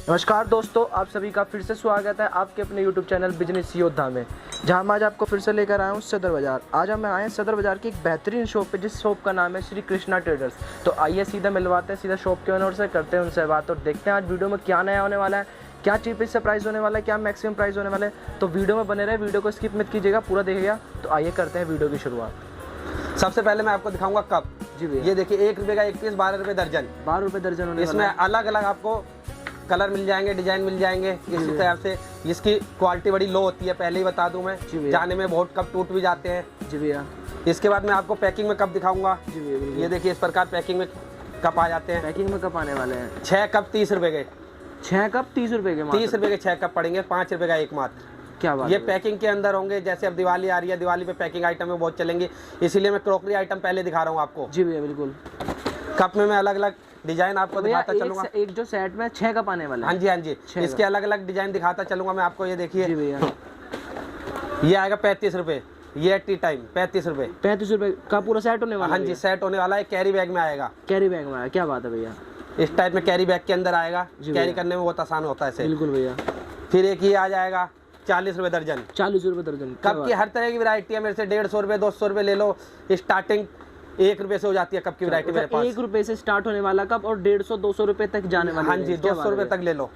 नमस्कार दोस्तों, आप सभी का फिर से स्वागत है आपके अपने YouTube चैनल बिजनेस योद्धा में, जहां मैं आज आपको फिर से लेकर आया हूं सदर बाज़ार। आज हम आए हैं सदर बाज़ार की एक बेहतरीन शॉप पे, जिस शॉप का नाम है श्री कृष्णा ट्रेडर्स। तो आइए सीधा मिलवाते हैं सीधा शॉप के ओनर से, करते हैं उनसे बात और देखते हैं आज वीडियो में क्या नया होने वाला है, क्या चीपेस्ट प्राइस होने वाला है, क्या मैक्सिमम प्राइस होने वाला है। तो वीडियो में बने रहे, वीडियो को स्किप मत कीजिएगा, पूरा देखिएगा। तो आइए करते हैं वीडियो की शुरुआत। सबसे पहले मैं आपको दिखाऊंगा कप। जी भैया, ये देखिए 1 रुपये का 1 पीस, 12 रुपये दर्जन। 12 रुपये दर्जन होने इसमें अलग अलग आपको कलर मिल जाएंगे, डिजाइन मिल जाएंगे। इस तरह से इसकी क्वालिटी बड़ी लो होती है, पहले ही बता दूं मैं, जाने में बहुत कप टूट भी जाते हैं। जी भैया। इसके बाद मैं आपको पैकिंग में कप दिखाऊंगा। जी भैया, ये देखिए इस प्रकार पैकिंग में कप आ जाते हैं। पैकिंग में कप आने वाले हैं। 6 कप 30 रुपए के। 6 कप 30 रुपए के। 30 रुपए के 6 कप पड़ेंगे, 5 रुपए का एक मात्र। क्या बात ये है। पैकिंग के अंदर होंगे। जैसे अब दिवाली आ रही है, दिवाली पे पैकिंग आइटम में बहुत चलेंगे, इसीलिए मैं क्रॉकरी आइटम पहले दिखा रहा हूँ आपको। जी भैया बिल्कुल। कप में मैं अलग अलग डिजाइन आपको दिखाता चलूंगा। एक जो सेट में 6 कप आने वाले हैं। हाँ जी, हाँ जी, इसके अलग अलग डिजाइन दिखाता चलूंगा मैं आपको। ये देखिए, जी भैया, ये आएगा 35 रुपए। ये टी टाइम 35 रुपए। 35 रुपए का पूरा सेट होने वाला है। हाँ जी, सेट होने वाला है। कैरी बैग में आएगा। कैरी बैग में आया, क्या बात है भैया। इस टाइप में कैरी बैग के अंदर आएगा। कैरी करने में बहुत आसान होता है इसे। बिल्कुल भैया। फिर एक ये आ जाएगा 40 रुपए दर्जन। 40 रुपए दर्जन। कप की हर तरह की वैरायटी है मेरे से। 150 रुपए 200 रुपए ले लो। स्टार्टिंग 1 रुपए से हो जाती है कप की वैरायटी मेरे पास। 1 रुपए से स्टार्ट होने वाला कप और 150 200 रुपए तक जाने वाला। हाँ जी, 200 रुपए तक ले लो।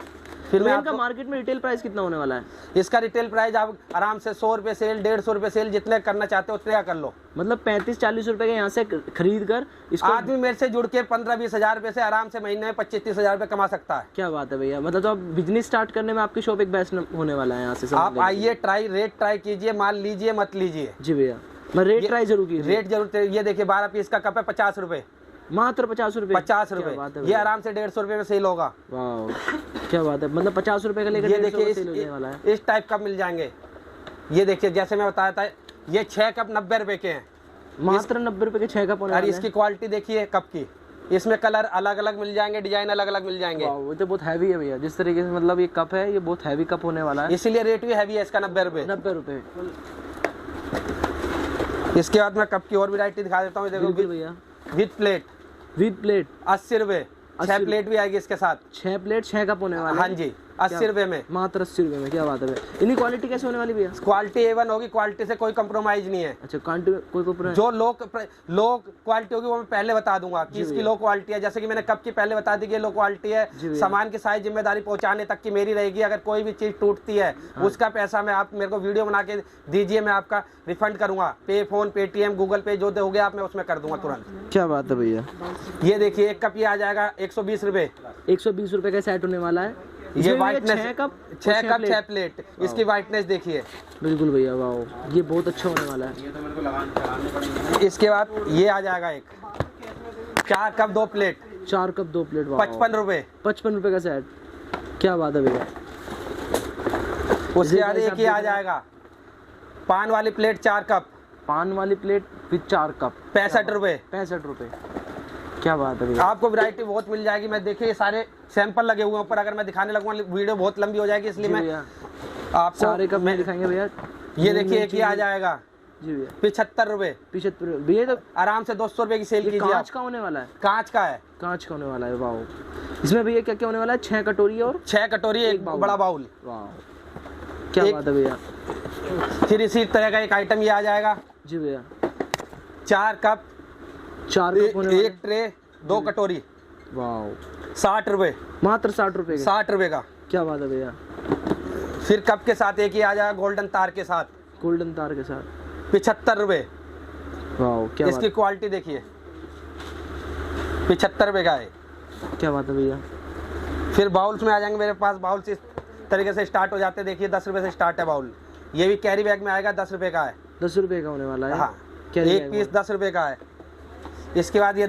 फिर मैं इनका मार्केट में रिटेल प्राइस कितना होने वाला है? इसका रिटेल प्राइस आप आराम से 100 रुपए सेल, 150 रुपए सेल, जितने करना चाहते हो उतने कर लो। मतलब 35-40 रुपए के यहाँ से खरीद कर इसको आदमी मेरे से जुड़ के 15-20 हजार रुपए से आराम से महीने में 25-30 हजार रुपए कमा सकता है। क्या बात है भैया। मतलब तो अब बिजनेस स्टार्ट करने में आपकी शॉप एक बेस्ट होने वाला है यहाँ से। आप आइए, रेट ट्राई कीजिए, माल लीजिए मत लीजिए। जी भैया, मैं रेट ट्राई जरूर कीजिए। रेट जरूर। ये देखिए 12 पीस का कप है, 50 रुपए, मात्र 50 रुपए। 50 रुपए। ये आराम से 150 रुपए में सेल होगा। वाह, क्या बात है। मतलब 50 रुपए का लेकर ये देखिए इस टाइप कप मिल जाएंगे। ये देखिए जैसे मैं बताया था, ये 6 कप 90 रुपए के हैं। मात्र 90 रुपए के 6 कप होने वाले हैं। इसकी क्वालिटी देखिए कप की। इसमें कलर अलग अलग मिल जाएंगे, डिजाइन अलग अलग मिल जाएंगे। वो तो बहुत हैवी है भैया। जिस तरीके से मतलब ये कप है, ये बहुत हैवी कप होने वाला है, इसीलिए रेट भी हैवी है इसका। 90 रुपए। 90 रुपए। इसके बाद मैं कप की और वैरायटी दिखा देता हूँ। देखो भैया, विद प्लेट। विद प्लेट 80 रुपए। 6 प्लेट भी आएगी इसके साथ। 6 प्लेट 6 कप होने वाले। हाँ जी, 80 रुपए में। मात्र 80 रुपए में। क्या बात है। इनकी क्वालिटी कैसे होने वाली भैया? क्वालिटी A1 होगी, क्वालिटी से कोई कंप्रोमाइज नहीं है। अच्छा, कोई जो लो क्वालिटी होगी वो मैं पहले बता दूंगा कि इसकी लो क्वालिटी है। जैसे कि मैंने कप की पहले बता दी कि लो क्वालिटी है। सामान की सारी जिम्मेदारी पहुंचाने तक की मेरी रहेगी। अगर कोई भी चीज टूटती है उसका पैसा मैं, आप मेरे को वीडियो बना के दीजिए, मैं आपका रिफंड करूंगा। पे फोन, पेटीएम, गूगल पे जो दोगे आप, मैं उसमें कर दूंगा तुरंत। क्या बात है भैया। ये देखिए एक कप ये आ जाएगा 120 रुपए। 120 रुपए का सेट होने वाला है। ये व्हाइटनेस 6 कप 6 प्लेट। इसकी व्हाइटनेस देखिए। बिल्कुल भैया, वाह, ये बहुत अच्छा होने वाला है। इसके बाद ये आ जाएगा एक 4 कप 2 प्लेट। 4 cup 2 plate. 55 रुपए। 55 रुपए का सेट। क्या बात है भैया। उसके बाद एक ही आ जाएगा पान वाली प्लेट 4 कप। पान वाली प्लेट विद 4 कप 65 रुपए। 65 रुपए। क्या बात है भैया। आपको वैरायटी बहुत मिल जाएगी। मैं देखिए ये सारे सैंपल लगे हुए हैं ऊपर। अगर मैं दिखाने लगूंगा वीडियो बहुत लंबी हो जाएगी, इसलिए मैं आपको सारे कप में दिखाएंगे भैया। ये देखिए एक ही आ जाएगा। जी भैया, 75 रुपए। 75 रुपए भैया। तो आराम से 200 रुपए की सेल कीजिए। कांच का होने वाला है। कांच का है। कांच का होने वाला है। वाह, इसमें भैया क्या क्या होने वाला है? 6 कटोरी और 6 कटोरी, एक बड़ा बाउल। वाह, क्या बात है भैया। फिर इसी तरह का एक आइटम ये आ जाएगा। जी भैया, 4 कप 4 कप होने वाले। एक ट्रे 2 कटोरी। वाह, 60 रुपए। मात्र 60 रुपए का। 60 रुपए का। क्या बात है भैया। फिर कप के साथ एक ही आ जाएगा गोल्डन तार के साथ। गोल्डन तार के साथ 75 रुपए। वाह, क्या इसकी क्वालिटी देखिए। 75 रुपए का है। क्या बात है भैया। फिर बाउल्स में आ जाएंगे मेरे पास। बाउल्स इस तरीके से स्टार्ट हो जाते हैं। देखिए 10 रुपए से स्टार्ट है बाउल। ये भी कैरी बैग में आएगा, 10 रुपए का है। 10 रुपए का होने वाला है। हाँ, एक पीस 10 रुपए का है। इसके बाद ये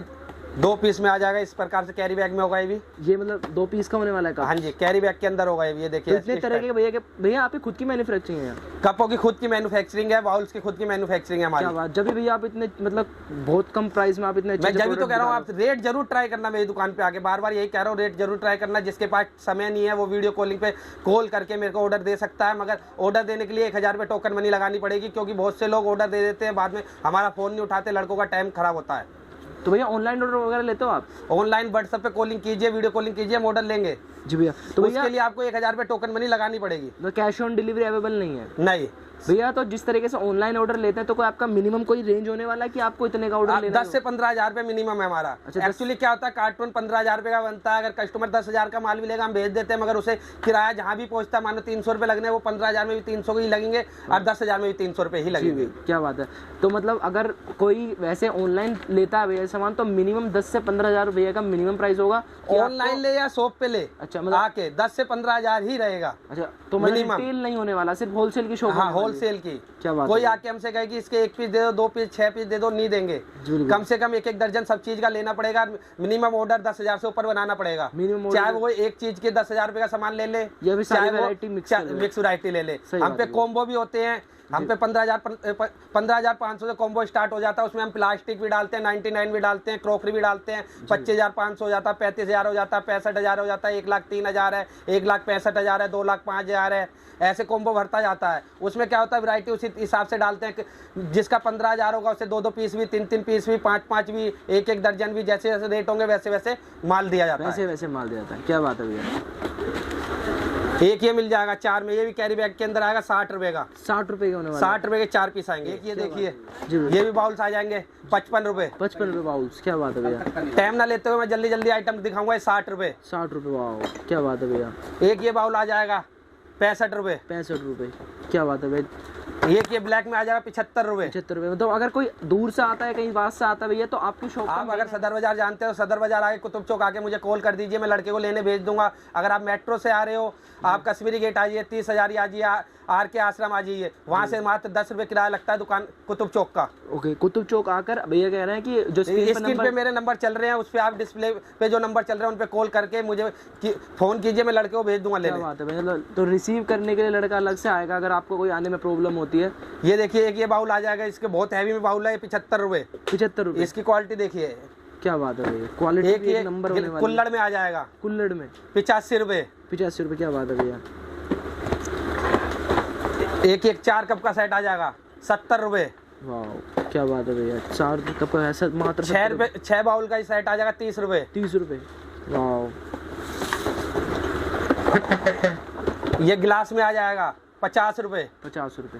2 पीस में आ जाएगा। इस प्रकार से कैरी बैग में होगा ये मतलब 2 पीस का होने वाला है। हाँ जी, कैरी बैग के अंदर होगा ये देखिए। तो इतने तरह के भैया आपकी खुद की मैन्युफैक्चरिंग है? कपों की खुद की मैन्युफैक्चरिंग है, बाउल्स की खुद की मैन्युफैक्चरिंग है हमारी। क्या बात। जब भी भैया आप इतने मतलब बहुत कम प्राइस में आप इतने मैं जब भी तो कह रहा हूँ आप रेट जरूर ट्राई करना मेरी दुकान पे आके। बार बार यही कह रहा हूँ, रेट जरूर ट्राई करना। जिसके पास समय नहीं है वो वीडियो कॉलिंग पे कॉल करके मेरे को ऑर्डर दे सकता है, मगर ऑर्डर देने के लिए 1000 रुपये टोकन मनी लगानी पड़ेगी, क्योंकि बहुत से लोग ऑर्डर दे देते हैं, बाद में हमारा फोन नहीं उठाते, लड़कों का टाइम खराब होता है। तो भैया ऑनलाइन ऑर्डर वगैरह लेते हो आप? ऑनलाइन व्हाट्सएप पे कॉलिंग कीजिए, वीडियो कॉलिंग कीजिए, हम ऑर्डर लेंगे जी भैया। तो भैया उसके लिए आपको 1000 रुपये टोकन मनी लगानी पड़ेगी। तो कैश ऑन डिलीवरी अवेलेबल नहीं है नहीं भैया। तो जिस तरीके से ऑनलाइन ऑर्डर लेते हैं तो कोई आपका मिनिमम कोई रेंज होने वाला है कि आपको इतने का ऑर्डर लेना 10 से 15 रुपये मिनिमम है हमारा। अच्छा, एक्चुअली क्या होता है, कार्टून 15 रुपये का बनता है। अगर कस्टमर 10,000 का माल भी लेगा हम भेज देते हैं, मगर उसे किराया जहाँ भी पहुंचता है, मानो 300 रुपये लगने, वो 15,000 में भी 300 ही लगेंगे और 10,000 में भी 300 रुपये ही लगेंगे। क्या बात है। तो मतलब अगर कोई वैसे ऑनलाइन लेता है भैया सामान तो मिनिमम 10 से 15,000 भैया का मिनिमम प्राइस होगा। ऑनलाइन ले या शॉप पे ले, अच्छा मतलब आके 10 से 15,000 ही रहेगा। अच्छा तो मतलब रिटेल नहीं होने वाला, सिर्फ होलसेल की शॉप? हाँ होलसेल की। क्या बात कोई आके हमसे कहे कि इसके 1 पीस दे दो, 2 पीस, 6 पीस दे दो, नहीं देंगे। कम से कम 1-1 दर्जन सब चीज का लेना पड़ेगा। मिनिमम ऑर्डर 10,000 से ऊपर बनाना पड़ेगा। चाहे वो एक चीज के 10,000 रुपए का सामान ले ले, चाहे वो मिक्स वैरायटी ले ले। हम पे कॉम्बो भी होते हैं। हम पे 15,500 से कॉम्बो स्टार्ट हो जाता है। उसमें हम प्लास्टिक भी डालते हैं, 99 भी डालते हैं, क्रॉकरी भी डालते हैं। 25,500 हो जाता है, 35,000 हो जाता है, 65,000 हो जाता है, 1,03,000 है, 1,65,000 है, 2,05,000 है। ऐसे कॉम्बो भरता जाता है। उसमें क्या होता है, वैरायटी उसी हिसाब से डालते हैं। जिसका 15,000 होगा उसे 2-2 पीस भी, 3-3 पीस भी, 5-5 भी, 1-1 दर्जन भी, जैसे जैसे रेट होंगे वैसे वैसे माल दिया जाता है। वैसे माल दिया जाता है। क्या बात है भैया। एक ये मिल जाएगा 4 में, ये भी कैरी बैग के अंदर आएगा 60 रुपए का। 60 रुपए के होने वाला? 60 रुपए के 4 पीस आएंगे। एक ये देखिए, ये भी बाउल्स आ जाएंगे 55 रुपए। 55 रुपए बाउल्स। क्या बात है भैया। टाइम ना लेते हुए मैं जल्दी जल्दी आइटम दिखाऊंगा। 60 रुपए। 60 रुपए वाह, क्या बात है भैया। एक ये बाउल आ जाएगा 65 रुपए। 65 रुपए। क्या बात है भैया। एक ये ब्लैक में आ जाएगा 75 रुपए। 75 रुपए। मतलब अगर कोई दूर से आता है, कहीं बाहर से आता है भैया, तो आपकी शॉप आप अगर सदर बाजार जानते हो, सदर बाजार आके कुतुब चौक आके मुझे कॉल कर दीजिए, मैं लड़के को लेने भेज दूंगा। अगर आप मेट्रो से आ रहे हो, आप कश्मीरी गेट आ जाइए, 30,000 आ जाइए, आर के आश्रम आ जाइए। वहाँ से मात्र 10 रुपए किराया लगता है दुकान कुतुब चौक का। ओके, कुतुब चौक आकर भैया कह रहे हैं कि जो स्क्रीन पे मेरे नंबर चल रहे हैं, उस पे आप डिस्प्ले पे जो नंबर चल रहे हैं उन पे कॉल करके मुझे फोन कीजिए, मैं लड़के को भेज दूंगा लेने। क्या बात है भैया। तो रिसीव करने के लिए लड़का अलग से आएगा अगर आपको कोई आने में प्रॉब्लम होती है? ये देखिए, एक ये बाउल आ जाएगा, इसके बहुत हैवी में बाउल है, 75 रुपए। 75 रुपए। इसकी क्वालिटी देखिए। क्या बात है भैया, क्वालिटी एक नंबर होने वाली है। कुल्हड़ में आ जाएगा, कुल्हड़ में 85 रुपए। 85 रुपए। क्या बात है भैया। एक 4 कप का सेट आ जाएगा 70 रुपए। वाह, क्या बात है भैया। 4 कप का ऐसा मात्र 6 रुपए। 6 बाउल का सेट आ जाएगा 30 रुपए। 30 रुपए। वाह। ये गिलास में आ जाएगा 50 रुपए। 50 रुपए।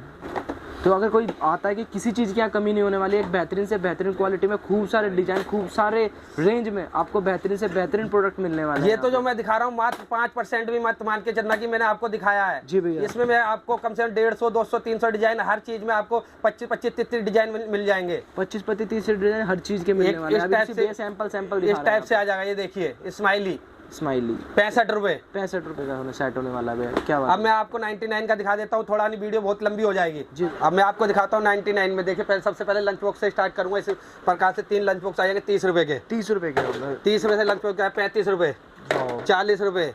तो अगर कोई आता है कि किसी चीज़ की यहाँ कमी नहीं होने वाली है, एक बेहतरीन से बेहतरीन क्वालिटी में, खूब सारे डिजाइन, खूब सारे रेंज में आपको बेहतरीन से बेहतरीन प्रोडक्ट मिलने वाला है। ये तो जो मैं दिखा रहा हूँ मात्र 5% भी मत मान के चलना कि मैंने आपको दिखाया है। जी भैया। इसमें मैं आपको कम से कम 150, 200, 300 डिजाइन, हर चीज में आपको 25, 30 डिजाइन मिल जाएंगे। 25, 30 डिजाइन हर चीज के मिलने वाले हैं। इस टाइप से आ जाएगा। ये देखिए स्माइली स्माइली 65 रुपए। 65 रुपए का होने सेट होने वाला है। क्या बात। अब मैं आपको 99 का दिखा देता हूँ, थोड़ा नहीं वीडियो बहुत लंबी हो जाएगी जी। अब मैं आपको दिखाता हूँ 99 में। देखिए पहले सबसे पहले लंच बॉक्स से स्टार्ट करूंगा। इस प्रकार से 3 लंच बॉक्स आ जाएंगे 30 रुपए के। 30 रुपए के। 30 रुपए से लंच बॉक्स 35 रुपए, 40 रुपए,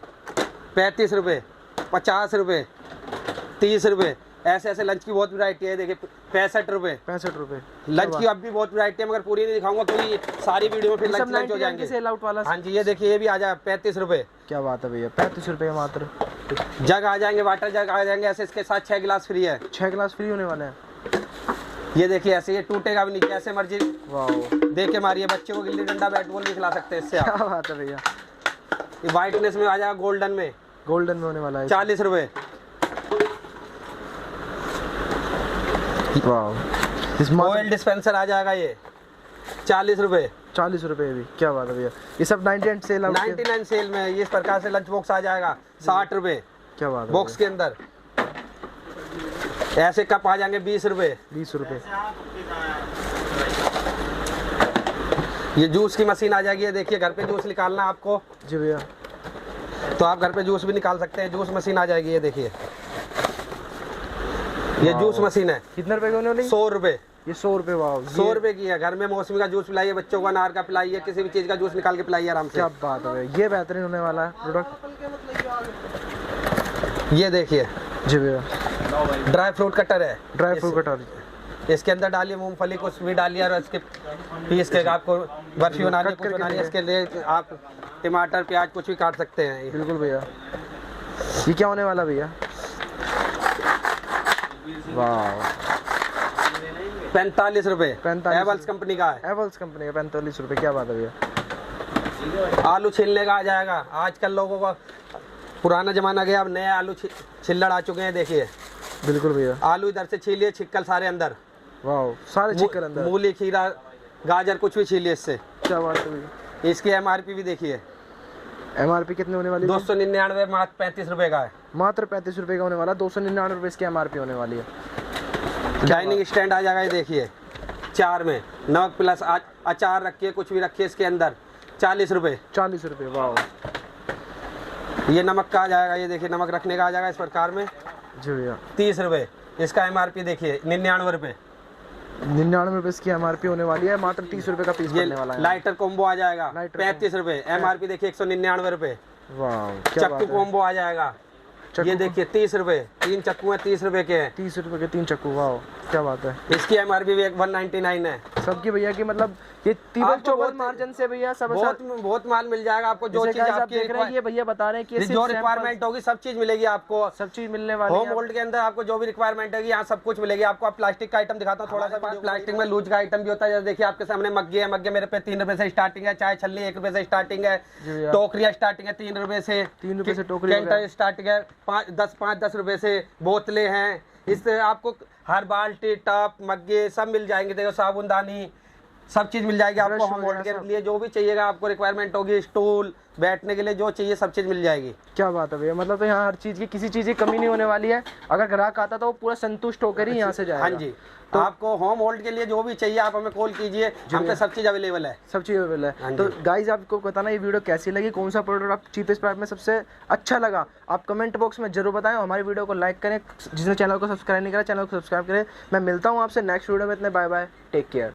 35 रुपए, 50 रुपए, 30 रुपए। ऐसे ऐसे लंच की बहुत वैरायटी है। देखिए 65 रुपए। 65 रुपए लंच की अब भी बहुत वैरायटी है, मगर पूरी नहीं दिखाऊंगा क्योंकि सारी वीडियो में फिर लंच हो जाएंगे। सेल आउट वाला। हाँ जी, ये देखिए ये भी आ जाएगा 35 रुपए। क्या बात है भैया। 35 रुपए मात्र। जग आ जाएंगे, वाटर जग आ जाएंगे। ऐसे इसके साथ 6 गिलास फ्री है। 6 गिलास फ्री होने वाले हैं। ये देखिए ऐसे, ये टूटेगा भी नहीं, कैसे मर्जी वाह देख के मारिए। बच्चे को गिल्ली डंडा, बैट बॉल भी खिला सकते हैं इससे। क्या बात है भैया। ये व्हाइटनेस में आ जाएगा, गोल्डन में। गोल्डन में होने वाला है। 40 रुपए। ऑयल डिस्पेंसर आ जाएगा ये 40 रुपए। 40 रुपए भी। क्या बात है भैया। ये सब 99 सेल आउट। 99 सेल में ये इस प्रकार से लंच बॉक्स आ जाएगा 60 रुपए। क्या बात है। बॉक्स के अंदर ऐसे कप आ जाएंगे 20 रुपए। 20 रुपए। ये जूस की मशीन आ जाएगी। ये देखिए घर पे जूस निकालना आपको। जी भैया। तो आप घर पे जूस भी निकाल सकते हैं। जूस मशीन आ जाएगी। ये देखिए ये जूस मशीन है। कितने रुपए की होने वाली? 100 रुपए। ये 100 रुपए। वाह, 100 रुपए की है। घर में मौसमी का जूस पिलाइए, बच्चों को अनार का पिलाइए, किसी भी चीज का जूस निकाल के पिलाइए आराम से। क्या बात है। ये बेहतरीन होने वाला है प्रोडक्ट। ये देखिए जी भैया, ड्राई फ्रूट कटर है। Dry fruit cutter. इसके अंदर डालिए मूंगफली को भी डालिए और इसके पीस के आपको बर्फी बनानी है, कुछ बनानी है, इसके लिए आप टमाटर प्याज कुछ भी काट सकते हैं। बिल्कुल भैया। ये क्या होने वाला भैया? वाह, 45 रुपए 45 एवल्स कंपनी का है। एवल्स कंपनी का 45 रुपये, क्या बात है भैया। आलू छीलने का आ जाएगा। आजकल लोगों का पुराना जमाना गया, अब नए आलू छिल्लड़ आ चुके हैं। देखिए बिल्कुल भैया, आलू इधर से छीलिए, छिक्कल सारे अंदर, वाह सारे चिकन अंदर, मूली खीरा गाजर कुछ भी छीलिए इससे। क्या बात है भैया। इसकी MRP भी देखिए, MRP कितने होने वाली है? 299 मात्र 35 रुपए का है। मात्र 35 रुपये का होने वाला, 299 रुपये इसकी MRP होने वाली है। डाइनिंग स्टैंड आ जाएगा, ये देखिए 4 में, नमक प्लस अचार रखिए, कुछ भी रखिए इसके अंदर, 40 रुपए। 40 रुपये, वाह। ये नमक का आ जाएगा, ये देखिए नमक रखने का आ जाएगा इस प्रकार में, जी भैया, 30 रुपए। इसका MRP देखिए 99 रुपए। 99 रुपये इसकी MRP होने वाली है, मात्र 30 रुपये का पीस ये पड़ने वाला है। लाइटर कॉम्बो आ जाएगा लाइटर 35 रुपए। MRP देखिए 199 रुपए। वाह, क्या बात चक्कू है। कॉम्बो आ जाएगा, चक्कू ये देखिए 30 रुपए। 3 चक्कू हैं, 30 रुपए के हैं। 30 रुपये के 3 चक्कू, वाह क्या बात है। इसकी MRP भी 199 है। सबकी भैया की मतलब ये तीबल आपको चौबल बहुत- मार्जिन से भैया सब बहुत माल मिल जाएगा आपको। जो जैसे चीज guys आप आपकी देख रहे हैं, ये भैया बता रहे हैं कि ये जो सिर्फ रिक्वायरमेंट होगी सब चीज मिलेगी आपको। सब चीज मिलने वाली होम है। होल्ड के अंदर आपको जो भी रिक्वायरमेंट होगी यहाँ सब कुछ मिलेगी आपको। आप प्लास्टिक का आइटम दिखाता हूँ थोड़ा सा। प्लास्टिक में लूज का आइटम भी होता है, जैसे देखिए आपके सामने मग्गे है। मग्गे मेरे पे 3 रुपए से स्टार्टिंग है। चाय छल्ली 1 रुपए से स्टार्टिंग है। भैया। टोकरिया स्टार्टिंग है 3 रुपए से। 3 रुपए से टोकरी कैंटर स्टार्टिंग है 5-10 रुपए से। बोतलें हैं, इससे आपको हर बाल्टी टप मग्गे सब मिल जाएंगे। देखो साबुनदानी सब चीज मिल जाएगी आपको। ब्रश होम होल्ड वगैरह के लिए जो भी चाहिएगा आपको रिक्वायरमेंट होगी, स्टूल बैठने के लिए जो चाहिए सब चीज मिल जाएगी। क्या बात है भैया, मतलब तो यहाँ हर चीज की किसी चीज की कमी नहीं होने वाली है। अगर ग्राहक आता तो वो पूरा संतुष्ट होकर ही यहाँ से जाएगा। हाँ जी, तो आपको होम होल्ड के लिए जो भी चाहिए आप हमें कॉल कीजिए, हम पे सब चीज अवेलेबल है। सब चीज़ अवेलेबल हाँ है। जी। तो गाइज आपको बताना ये वीडियो कैसी लगी, कौन सा प्रोडक्ट आप चीपेस्ट प्राइस में सबसे अच्छा लगा, आप कमेंट बॉक्स में जरूर बताएं। हमारी वीडियो को लाइक करें, जिसने चैनल को सब्सक्राइब नहीं करा चैनल को सब्सक्राइब करें। मैं मिलता हूँ आपसे नेक्स्ट वीडियो में। इतने बाय बाय, टेक केयर।